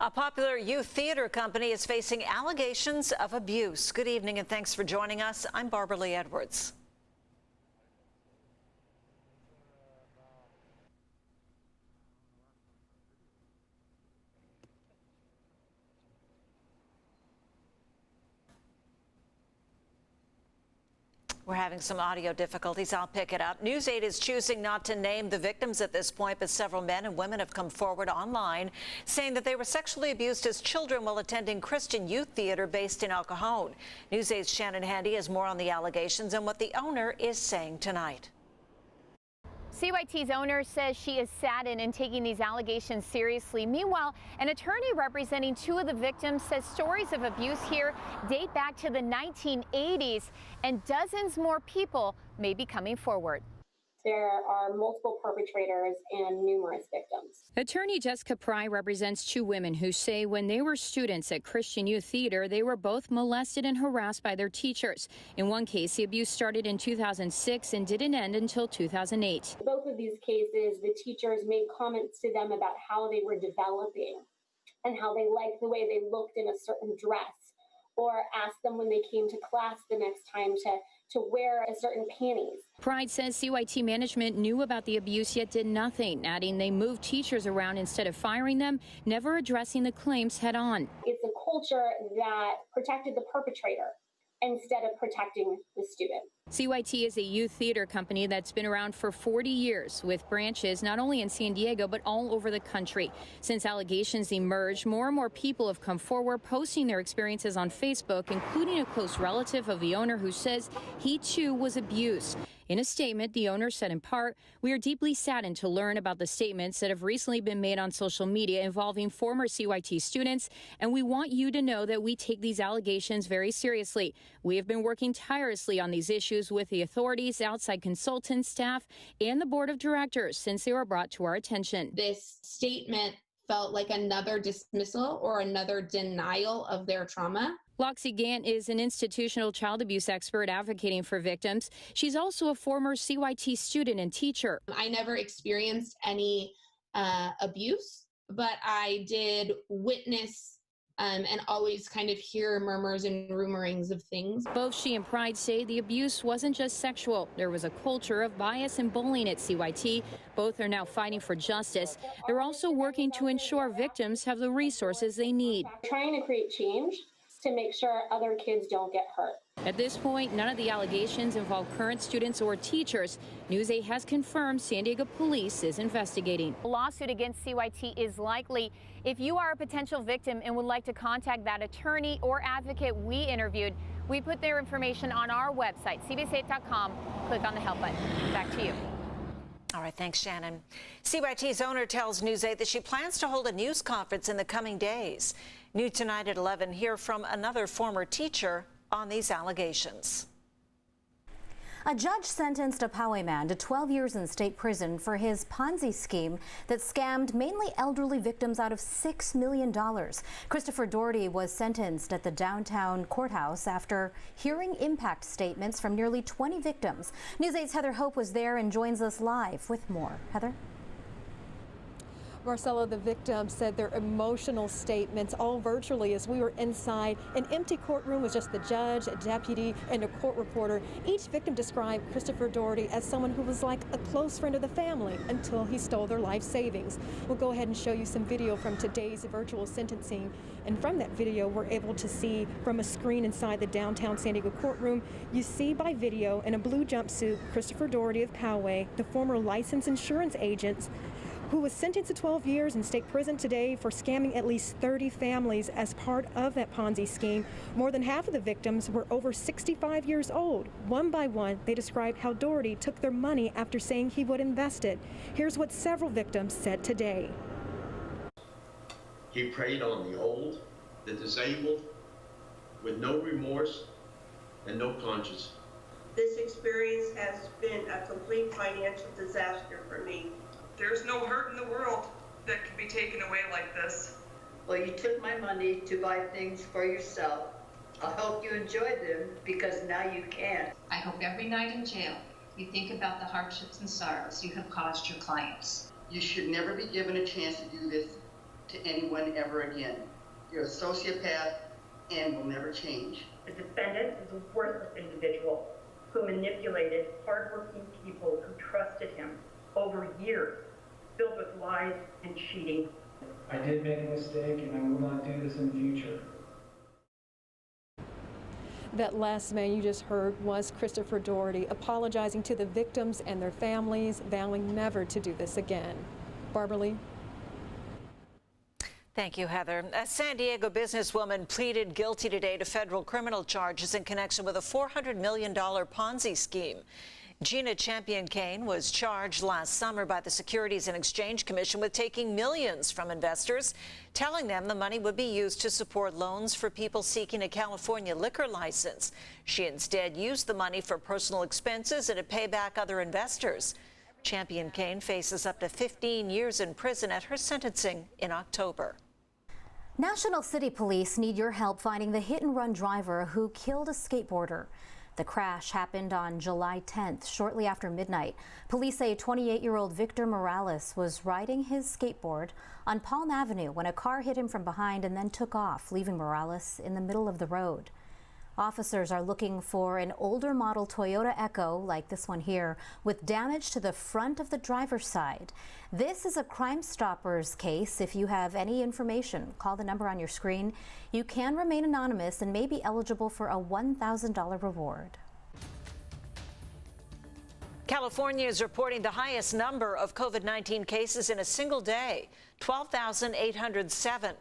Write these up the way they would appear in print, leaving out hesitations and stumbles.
A popular youth theater company is facing allegations of abuse. Good evening and thanks for joining us. I'm Barbara Lee Edwards. We're having some audio difficulties. I'll pick it up. News 8 is choosing not to name the victims at this point, but several men and women have come forward online saying that they were sexually abused as children while attending Christian youth theater based in El Cajon. News 8's Shannon Handy has more on the allegations and what the owner is saying tonight. CYT's owner says she is saddened and taking these allegations seriously. Meanwhile, an attorney representing two of the victims says stories of abuse here date back to the 1980s, and dozens more people may be coming forward. There are multiple perpetrators and numerous victims. Attorney Jessica Pry represents two women who say when they were students at Christian Youth Theater, they were both molested and harassed by their teachers. In one case, the abuse started in 2006 and didn't end until 2008. Both of these cases, the teachers made comments to them about how they were developing and how they liked the way they looked in a certain dress, or asked them when they came to class the next time to wear a certain panties. Pride says CYT management knew about the abuse yet did nothing, adding they moved teachers around instead of firing them, never addressing the claims head on. It's a culture that protected the perpetrator instead of protecting the student. CYT is a youth theater company that's been around for 40 years with branches not only in San Diego but all over the country. Since allegations emerged, more and more people have come forward posting their experiences on Facebook, including a close relative of the owner who says he too was abused. In a statement, the owner said in part, "We are deeply saddened to learn about the statements that have recently been made on social media involving former CYT students, and we want you to know that we take these allegations very seriously. We have been working tirelessly on these issues with the authorities, outside consultants, staff, and the board of directors since they were brought to our attention." This statement felt like another dismissal or another denial of their trauma. Loxie Gant is an institutional child abuse expert advocating for victims. She's also a former CYT student and teacher. I never experienced any abuse, but I did witness and always kind of hear murmurs and rumorings of things. Both she and Pride say the abuse wasn't just sexual. There was a culture of bias and bullying at CYT. Both are now fighting for justice. They're also working to ensure victims have the resources they need. Trying to create change to make sure other kids don't get hurt. At this point, none of the allegations involve current students or teachers. News 8 has confirmed San Diego police is investigating. A lawsuit against CYT is likely. If you are a potential victim and would like to contact that attorney or advocate we interviewed, we put their information on our website, cbs8.com. Click on the help button. Back to you. All right, thanks, Shannon. CYT's owner tells News 8 that she plans to hold a news conference in the coming days. New tonight at 11, hear from another former teacher on these allegations. A judge sentenced a Poway man to 12 years in state prison for his Ponzi scheme that scammed mainly elderly victims out of $6 million. Christopher Doherty was sentenced at the downtown courthouse after hearing impact statements from nearly 20 victims. News 8's Heather Hope was there and joins us live with more. Heather? Marcella, the victim said their emotional statements all virtually as we were inside an empty courtroom with just the judge, a deputy, and a court reporter. Each victim described Christopher Doherty as someone who was like a close friend of the family until he stole their life savings. We'll go ahead and show you some video from today's virtual sentencing. And from that video, we're able to see from a screen inside the downtown San Diego courtroom, you see by video in a blue jumpsuit, Christopher Doherty of Poway, the former licensed insurance agent, who was sentenced to 12 years in state prison today for scamming at least 30 families as part of that Ponzi scheme. More than half of the victims were over 65 years old. One by one, they described how Doherty took their money after saying he would invest it. Here's what several victims said today. He preyed on the old, the disabled, with no remorse and no conscience. This experience has been a complete financial disaster for me. There's no hurt in the world that can be taken away like this. Well, you took my money to buy things for yourself. I hope you enjoyed them because now you can. I hope every night in jail you think about the hardships and sorrows you have caused your clients. You should never be given a chance to do this to anyone ever again. You're a sociopath and will never change. The defendant is a worthless individual who manipulated hardworking people who trusted him over years, filled with lies and cheating. I did make a mistake and I will not do this in the future. That last man you just heard was Christopher Doherty, apologizing to the victims and their families, vowing never to do this again. Barbara Lee. Thank you, Heather. A San Diego businesswoman pleaded guilty today to federal criminal charges in connection with a $400 million Ponzi scheme. Gina Champion-Kane was charged last summer by the Securities and Exchange Commission with taking millions from investors, telling them the money would be used to support loans for people seeking a California liquor license. She instead used the money for personal expenses and to pay back other investors. Champion-Kane faces up to 15 years in prison at her sentencing in October. National City Police need your help finding the hit-and-run driver who killed a skateboarder. The crash happened on July 10th, shortly after midnight. Police say 28-year-old Victor Morales was riding his skateboard on Palm Avenue when a car hit him from behind and then took off, leaving Morales in the middle of the road. Officers are looking for an older model Toyota Echo, like this one here, with damage to the front of the driver's side. This is a Crime Stoppers case. If you have any information, call the number on your screen. You can remain anonymous and may be eligible for a $1,000 reward. California is reporting the highest number of COVID-19 cases in a single day, 12,807.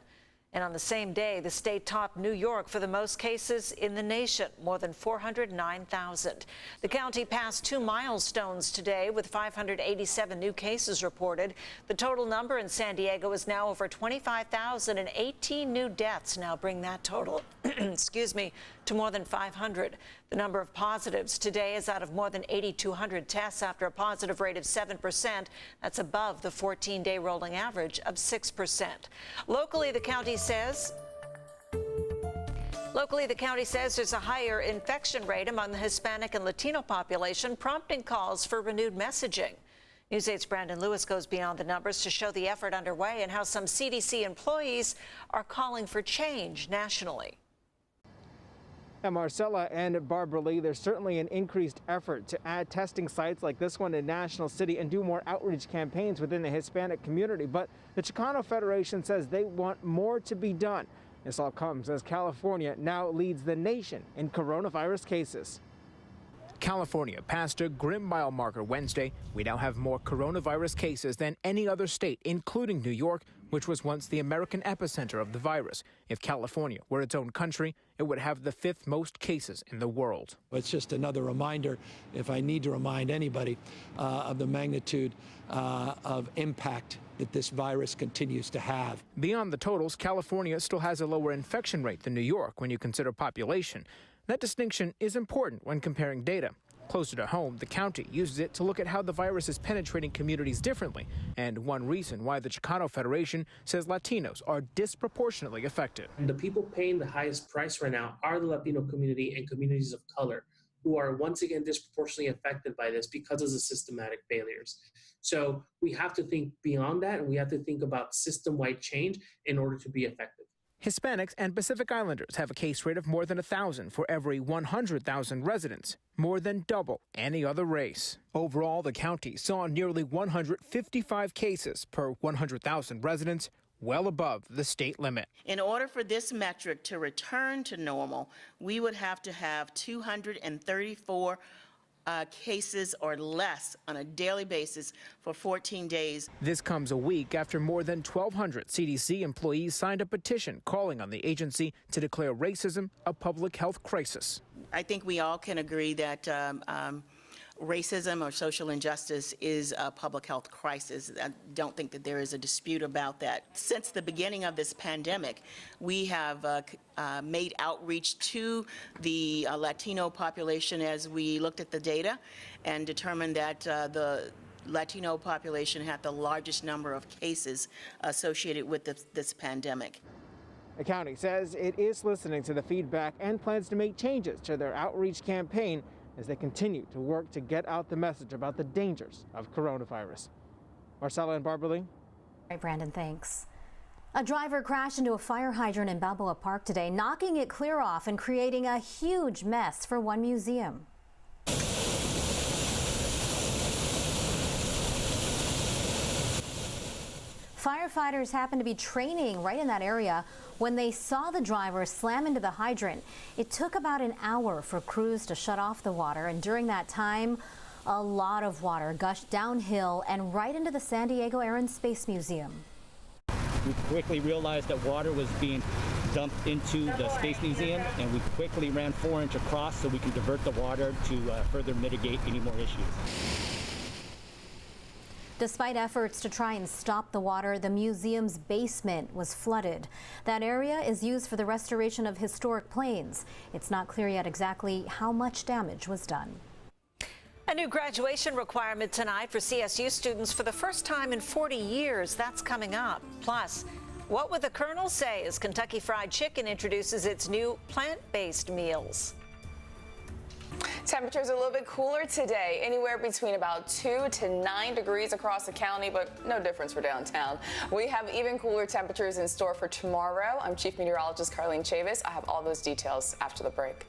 And on the same day, the state topped New York for the most cases in the nation, more than 409,000. The county passed 2 milestones today with 587 new cases reported. The total number in San Diego is now over 25,000, and 18 new deaths now bring that total, excuse me, to more than 500. The number of positives today is out of more than 8,200 tests after a positive rate of 7%. That's above the 14-day rolling average of 6%. Locally, the county says there's a higher infection rate among the Hispanic and Latino population, prompting calls for renewed messaging. News 8's Brandon Lewis goes beyond the numbers to show the effort underway and how some CDC employees are calling for change nationally. And Marcella and Barbara Lee, there's certainly an increased effort to add testing sites like this one in National City and do more outreach campaigns within the Hispanic community. But the Chicano Federation says they want more to be done. This all comes as California now leads the nation in coronavirus cases. California passed a grim mile marker Wednesday. We now have more coronavirus cases than any other state, including New York, which was once the American epicenter of the virus. If California were its own country, it would have the 5th most cases in the world. It's just another reminder, if I need to remind anybody, of the magnitude of impact that this virus continues to have. Beyond the totals, California still has a lower infection rate than New York when you consider population. That distinction is important when comparing data. Closer to home, the county uses it to look at how the virus is penetrating communities differently, and one reason why the Chicano Federation says Latinos are disproportionately affected. The people paying the highest price right now are the Latino community and communities of color, who are once again disproportionately affected by this because of the systematic failures. So we have to think beyond that, and we have to think about system-wide change in order to be effective. Hispanics and Pacific Islanders have a case rate of more than 1,000 for every 100,000 residents, more than double any other race. Overall, the county saw nearly 155 cases per 100,000 residents, well above the state limit. In order for this metric to return to normal, we would have to have 234 cases or less on a daily basis for 14 days. This comes a week after more than 1,200 CDC employees signed a petition calling on the agency to declare racism a public health crisis. I think we all can agree that racism or social injustice is a public health crisis. I don't think that there is a dispute about that. Since the beginning of this pandemic, we have made outreach to the Latino population as we looked at the data and determined that the Latino population had the largest number of cases associated with this pandemic. The county says it is listening to the feedback and plans to make changes to their outreach campaign as they continue to work to get out the message about the dangers of coronavirus. Marcella and Barbara Lee. All right, Brandon, thanks. A driver crashed into a fire hydrant in Balboa Park today, knocking it clear off and creating a huge mess for one museum. Firefighters happened to be training right in that area when they saw the driver slam into the hydrant. It took about an hour for crews to shut off the water, and during that time, a lot of water gushed downhill and right into the San Diego Air and Space Museum. We quickly realized that water was being dumped into the Space Museum, and we quickly ran 4-inch across so we can divert the water to further mitigate any more issues. Despite efforts to try and stop the water, the museum's basement was flooded. That area is used for the restoration of historic planes. It's not clear yet exactly how much damage was done. A new graduation requirement tonight for CSU students for the first time in 40 years. That's coming up. Plus, what would the Colonel say as Kentucky Fried Chicken introduces its new plant-based meals? Temperatures are a little bit cooler today, anywhere between about 2 to 9 degrees across the county, but no difference for downtown. We have even cooler temperatures in store for tomorrow. I'm Chief Meteorologist Carlene Chavis. I have all those details after the break.